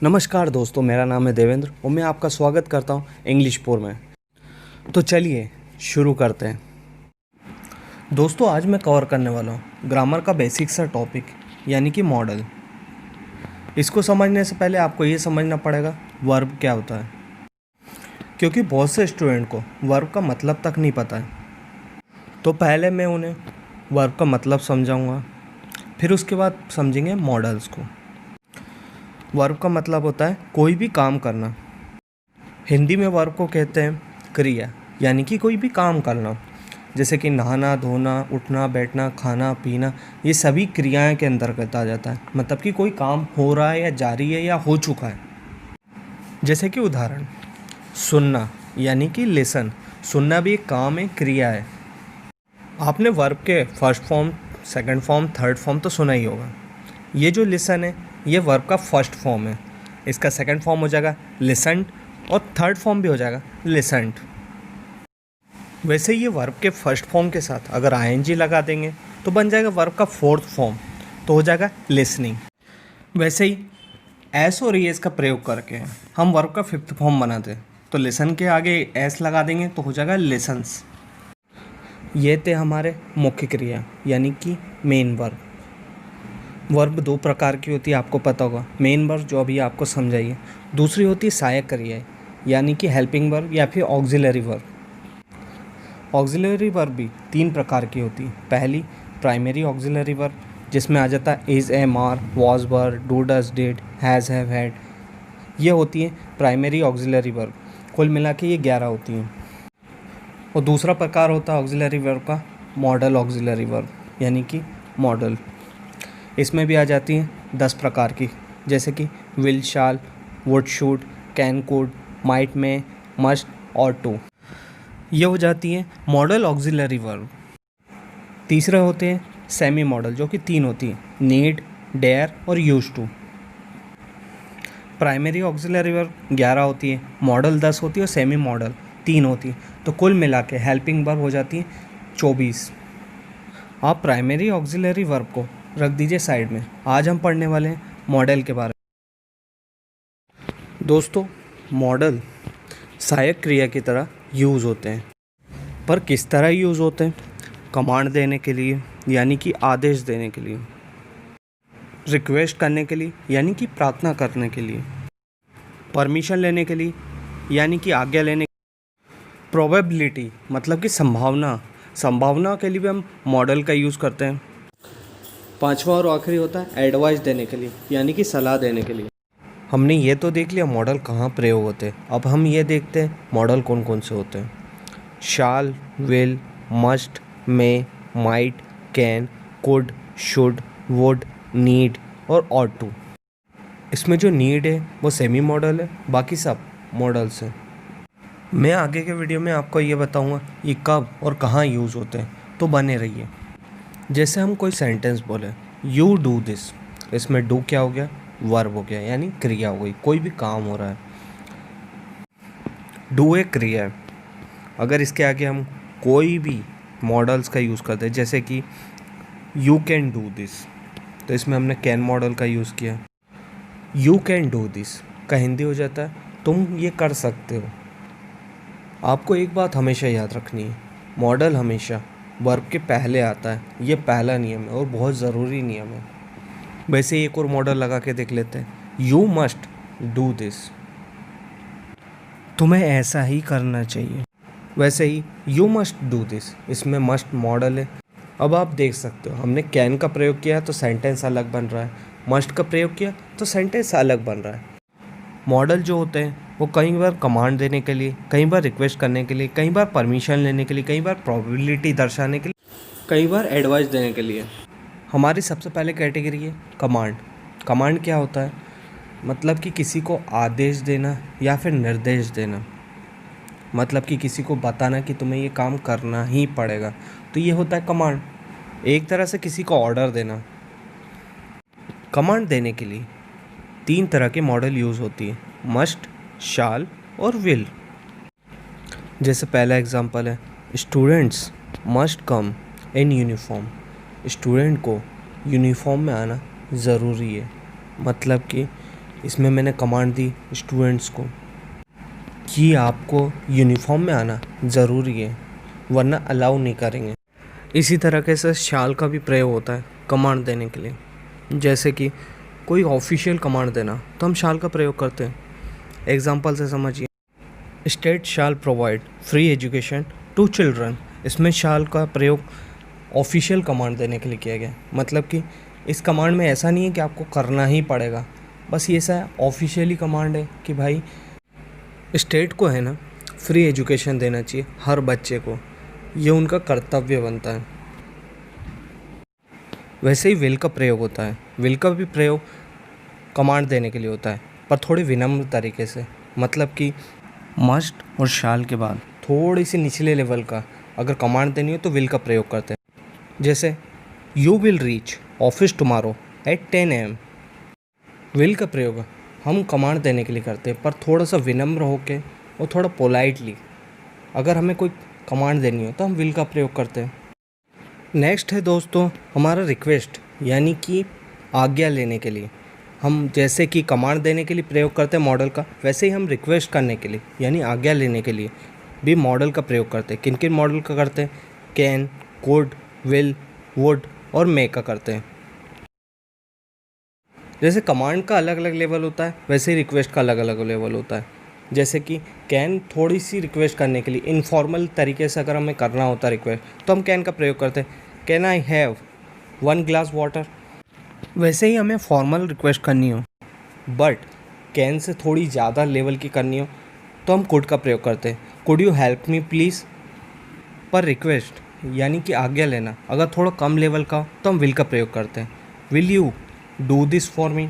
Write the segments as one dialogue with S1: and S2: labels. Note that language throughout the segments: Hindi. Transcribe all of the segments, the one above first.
S1: नमस्कार दोस्तों, मेरा नाम है देवेंद्र और मैं आपका स्वागत करता हूं इंग्लिश पोर में। तो चलिए शुरू करते हैं। दोस्तों, आज मैं कवर करने वाला हूं ग्रामर का बेसिक सा टॉपिक यानी कि मॉडल। इसको समझने से पहले आपको ये समझना पड़ेगा वर्ब क्या होता है, क्योंकि बहुत से स्टूडेंट को वर्ब का मतलब तक नहीं पता है। तो पहले मैं उन्हें वर्ब का मतलब समझाऊंगा, फिर उसके बाद समझेंगे मॉडल्स को। वर्ब का मतलब होता है कोई भी काम करना। हिंदी में वर्ब को कहते हैं क्रिया, यानी कि कोई भी काम करना, जैसे कि नहाना, धोना, उठना, बैठना, खाना, पीना, ये सभी क्रियाएं के अंतर्गत आ जाता है। मतलब कि कोई काम हो रहा है या जारी है या हो चुका है। जैसे कि उदाहरण, सुनना यानी कि लिसन। सुनना भी एक काम है, क्रिया है। आपने वर्ब के first form, second form, third form तो सुना ही होगा। ये जो लिसन है ये वर्ब का फर्स्ट फॉर्म है। इसका सेकंड फॉर्म हो जाएगा लिसन्ड और थर्ड फॉर्म भी हो जाएगा लिसन्ड। वैसे ये वर्ब के फर्स्ट फॉर्म के साथ अगर आईएनजी लगा देंगे तो बन जाएगा वर्ब का फोर्थ फॉर्म, तो हो जाएगा लिसनिंग। वैसे ही एस और एस का प्रयोग करके हम वर्ब का फिफ्थ फॉर्म बनाते हैं, तो लिसन के आगे एस लगा देंगे तो हो जाएगा लिसन्स। ये थे हमारे मुख्य क्रिया यानी कि मेन वर्ब। वर्ब दो प्रकार की होती है, आपको पता होगा। मेन वर्ब जो अभी आपको समझाइए, दूसरी होती है सहायक क्रिया यानी कि हेल्पिंग वर्ब या फिर ऑक्सिलरी वर्ब। ऑक्सिलरी वर्ब भी तीन प्रकार की होती है। पहली प्राइमरी ऑक्सिलरी वर्ब, जिसमें आ जाता है is, am, are, was, were, do, does, did, has, have, had. ये होती है प्राइमरी ऑक्सिलरी वर्ब। कुल मिला के ये 11 होती हैं। और दूसरा प्रकार होता है ऑक्सिलरी वर्ब का मॉडल ऑक्सिलरी वर्ब यानी कि मॉडल। इसमें भी आ जाती हैं 10 प्रकार की, जैसे कि will, shall, would, should, can, could, might, में, मस्ट और टू। ये हो जाती हैं मॉडल ऑक्सिलरी वर्ब। तीसरे होते हैं सेमी मॉडल, जो कि 3 होती हैं, नीड, डेयर और use to. Primary auxiliary verb 11 होती है, मॉडल 10 होती है और सेमी मॉडल 3 होती है। तो कुल मिला के हेल्पिंग वर्ब हो जाती है 24। आप प्राइमरी ऑक्सिलरी वर्ब को रख दीजिए साइड में। आज हम पढ़ने वाले हैं मॉडल के बारे में। दोस्तों, मॉडल सहायक क्रिया की तरह यूज़ होते हैं, पर किस तरह यूज़ होते हैं? कमांड देने के लिए यानी कि आदेश देने के लिए, रिक्वेस्ट करने के लिए यानी कि प्रार्थना करने के लिए, परमिशन लेने के लिए यानी कि आज्ञा लेने, प्रोबेबिलिटी मतलब कि संभावना के लिए भी हम मॉडल का यूज़ करते हैं। पांचवा और आखिरी होता है एडवाइस देने के लिए यानी कि सलाह देने के लिए। हमने ये तो देख लिया मॉडल कहाँ प्रयोग होते हैं। अब हम ये देखते हैं मॉडल कौन कौन से होते हैं। Shall, will, must, may, might, can, could, should, would, need और ऑट टू। इसमें जो नीड है वो सेमी मॉडल है, बाकी सब मॉडल्स हैं। मैं आगे के वीडियो में आपको ये बताऊँगा ये कब और कहाँ यूज़ होते हैं, तो बने रहिए। जैसे हम कोई सेंटेंस बोले, यू डू दिस, इसमें डू क्या हो गया? वर्ब हो गया यानी क्रिया हो गई, कोई भी काम हो रहा है। डू एक क्रिया है। अगर इसके आगे हम कोई भी मॉडल्स का यूज़ करते हैं, जैसे कि यू कैन डू दिस, तो इसमें हमने कैन मॉडल का यूज़ किया। यू कैन डू दिस का हिंदी हो जाता है तुम ये कर सकते हो। आपको एक बात हमेशा याद रखनी है, मॉडल हमेशा वर्ब के पहले आता है। ये पहला नियम है और बहुत ज़रूरी नियम है। वैसे एक और मॉडल लगा के देख लेते हैं। यू मस्ट डू दिस, तुम्हें ऐसा ही करना चाहिए। वैसे ही यू मस्ट डू दिस, इसमें मस्ट मॉडल है। अब आप देख सकते हो हमने कैन का प्रयोग किया तो सेंटेंस अलग बन रहा है, मस्ट का प्रयोग किया तो सेंटेंस अलग बन रहा है। मॉडल जो होते हैं वो कई बार कमांड देने के लिए, कई बार रिक्वेस्ट करने के लिए, कई बार परमिशन लेने के लिए, कई बार प्रोबेबिलिटी दर्शाने के लिए, कई बार एडवाइस देने के लिए। हमारी सबसे पहले कैटेगरी है कमांड। कमांड क्या होता है? मतलब कि किसी को आदेश देना या फिर निर्देश देना, मतलब कि किसी को बताना कि तुम्हें ये काम करना ही पड़ेगा, तो ये होता है कमांड। एक तरह से किसी को ऑर्डर देना। कमांड देने के लिए 3 तरह के मॉडल यूज़ होती है, मस्ट, शाल और विल। जैसे पहला एग्जांपल है students must come in uniform. Student को यूनिफॉर्म में आना ज़रूरी है। मतलब कि इसमें मैंने कमांड दी स्टूडेंट्स को कि आपको यूनिफॉर्म में आना ज़रूरी है, वरना अलाउ नहीं करेंगे। इसी तरीके से शाल का भी प्रयोग होता है कमांड देने के लिए। जैसे कि कोई ऑफिशियल कमांड देना तो हम शाल का प्रयोग करते हैं। एग्जाम्पल से समझिए, state shall provide free education to children. इसमें शाल का प्रयोग ऑफिशियल कमांड देने के लिए किया गया। मतलब कि इस कमांड में ऐसा नहीं है कि आपको करना ही पड़ेगा, बस ये सा ऑफिशियली कमांड है कि भाई स्टेट को है ना फ्री एजुकेशन देना चाहिए हर बच्चे को, ये उनका कर्तव्य बनता है। वैसे ही विल का प्रयोग होता है। विल का भी प्रयोग कमांड देने के लिए होता है, पर थोड़ी विनम्र तरीके से। मतलब कि मस्ट और शाल के बाद थोड़ी सी निचले लेवल का अगर कमांड देनी हो तो विल का प्रयोग करते हैं। जैसे you will reach office tomorrow at 10 AM। Will का प्रयोग हम कमांड देने के लिए करते हैं, पर थोड़ा सा विनम्र होके और थोड़ा पोलाइटली। अगर हमें कोई कमांड देनी हो तो हम विल का प्रयोग करते हैं। नेक्स्ट है दोस्तों हमारा रिक्वेस्ट, यानी कि आज्ञा लेने के लिए। हम जैसे कि कमांड देने के लिए प्रयोग करते हैं मॉडल का, वैसे ही हम रिक्वेस्ट करने के लिए यानी आज्ञा लेने के लिए भी मॉडल का प्रयोग करते हैं। किन किन मॉडल का करते हैं? कैन, कुड, विल, वुड और मे का करते हैं। जैसे कमांड का अलग अलग लेवल होता है, वैसे ही रिक्वेस्ट का अलग अलग लेवल होता है। जैसे कि कैन थोड़ी सी रिक्वेस्ट करने के लिए इनफॉर्मल तरीके से अगर हमें करना होता है रिक्वेस्ट, तो हम कैन का प्रयोग करते हैं। Can I have 1 glass water. वैसे ही हमें फॉर्मल रिक्वेस्ट करनी हो बट कैन से थोड़ी ज़्यादा लेवल की करनी हो तो हम कुड का प्रयोग करते हैं। Could you help me please. पर रिक्वेस्ट यानी कि आज्ञा लेना अगर थोड़ा कम लेवल का हो तो हम विल का प्रयोग करते हैं। Will you do this for me.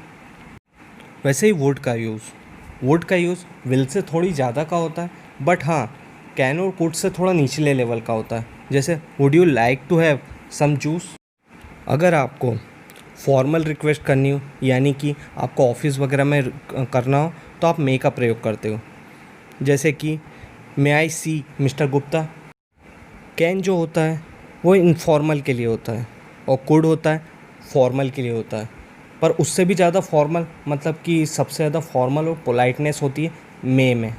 S1: वैसे ही वुड का यूज़ विल से थोड़ी ज़्यादा का होता है, बट हाँ कैन और कुड से थोड़ा निचले लेवल का होता है। जैसे would you like to have some juice. अगर आपको फॉर्मल रिक्वेस्ट करनी हो यानी कि आपको ऑफिस वगैरह में करना हो तो आप मे का प्रयोग करते हो। जैसे कि मे आई सी मिस्टर गुप्ता। कैन जो होता है वो इनफॉर्मल के लिए होता है और कुड होता है फॉर्मल के लिए होता है, पर उससे भी ज़्यादा फॉर्मल, मतलब कि सबसे ज़्यादा फॉर्मल और पोलाइटनेस होती है मे में।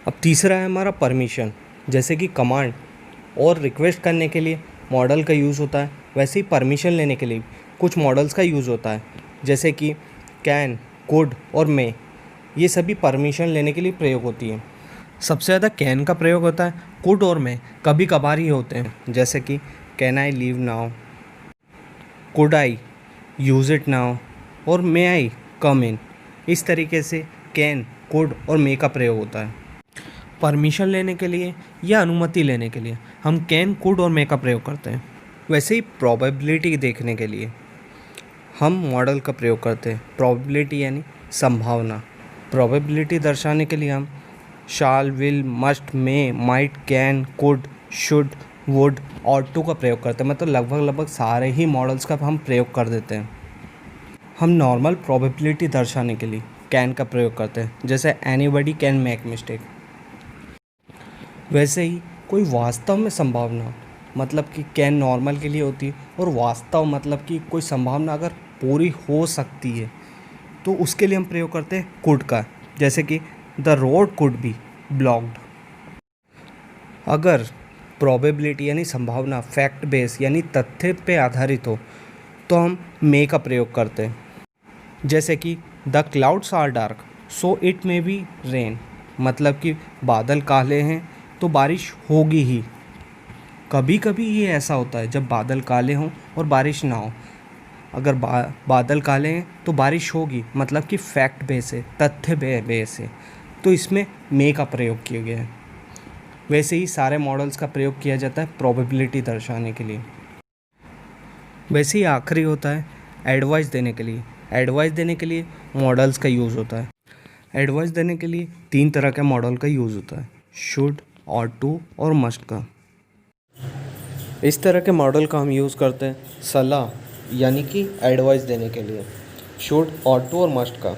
S1: अब तीसरा है हमारा परमिशन। जैसे कि कमांड और रिक्वेस्ट करने के लिए मॉडल का यूज़ होता है, वैसे ही परमिशन लेने के लिए कुछ मॉडल्स का यूज़ होता है। जैसे कि कैन, कुड और मे, ये सभी परमिशन लेने के लिए प्रयोग होती है। सबसे ज़्यादा कैन का प्रयोग होता है। कुड और मे कभी कभार ही होते हैं। जैसे कि can I leave now, could I use it now और मे आई कम इन। इस तरीके से कैन, कुड और मे का प्रयोग होता है। परमिशन लेने के लिए या अनुमति लेने के लिए हम कैन, कुड और मे का प्रयोग करते हैं। वैसे ही प्रोबेबिलिटी देखने के लिए हम मॉडल का प्रयोग करते हैं। प्रोबेबिलिटी यानी संभावना। प्रोबेबिलिटी दर्शाने के लिए हम shall, will, must, may, might, can, could, should, would और टू का प्रयोग करते हैं। मतलब लगभग सारे ही मॉडल्स का हम प्रयोग कर देते हैं। हम नॉर्मल प्रोबेबिलिटी दर्शाने के लिए कैन का प्रयोग करते हैं। जैसे एनीबडी कैन मेक मिस्टेक। वैसे ही कोई वास्तव में संभावना, मतलब कि कैन नॉर्मल के लिए होती है और वास्तव मतलब कि कोई संभावना अगर पूरी हो सकती है तो उसके लिए हम प्रयोग करते हैं कुड का। जैसे कि the road could be blocked. अगर प्रोबेबिलिटी यानी संभावना फैक्ट बेस यानी तथ्य पे आधारित हो तो हम मे का प्रयोग करते हैं। जैसे कि the clouds are dark so it may be rain. मतलब कि बादल काले हैं तो बारिश होगी ही। कभी कभी ये ऐसा होता है जब बादल काले हों और बारिश ना हो। अगर बादल काले हैं तो बारिश होगी, मतलब कि फैक्ट बेस है, तथ्य बेस है, तो इसमें मे का प्रयोग किया गया है। वैसे ही सारे मॉडल्स का प्रयोग किया जाता है प्रोबेबिलिटी दर्शाने के लिए। वैसे ही आखिरी होता है एडवाइस देने के लिए। एडवाइस देने के लिए मॉडल्स का यूज़ होता है। एडवाइस देने के लिए 3 तरह के मॉडल का यूज़ होता है, शुड, ऑट टू और मस्ट का। इस तरह के मॉडल का हम यूज़ करते हैं सलाह यानी कि एडवाइस देने के लिए, शुड, ऑट टू और मस्ट का।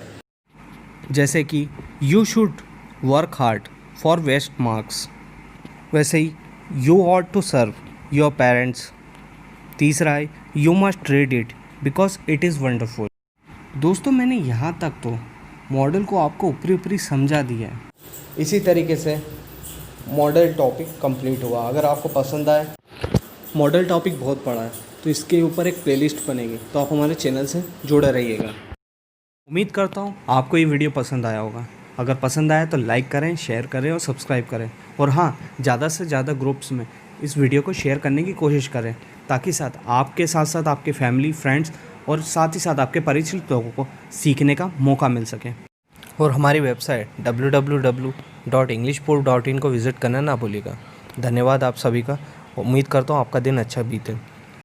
S1: जैसे कि you should work hard for best marks. वैसे ही you ought to serve your parents. तीसरा है you must read it because it is wonderful. दोस्तों मैंने यहाँ तक तो मॉडल को आपको ऊपरी ऊपरी समझा दिया है। इसी तरीके से मॉडल टॉपिक कंप्लीट हुआ। अगर आपको पसंद आए, मॉडल टॉपिक बहुत पढ़ा है तो इसके ऊपर एक प्लेलिस्ट बनेगी, तो आप हमारे चैनल से जुड़े रहिएगा। उम्मीद करता हूँ आपको ये वीडियो पसंद आया होगा। अगर पसंद आया तो लाइक करें, शेयर करें और सब्सक्राइब करें। और हाँ, ज़्यादा से ज़्यादा ग्रुप्स में इस वीडियो को शेयर करने की कोशिश करें, ताकि साथ साथ आपके फैमिली, फ्रेंड्स और साथ ही साथ आपके परिचित लोगों को सीखने का मौका मिल सके। और हमारी वेबसाइट www.englishpur.in को विज़िट करना ना भूलिएगा। धन्यवाद आप सभी का। उम्मीद करता हूँ आपका दिन अच्छा बीते।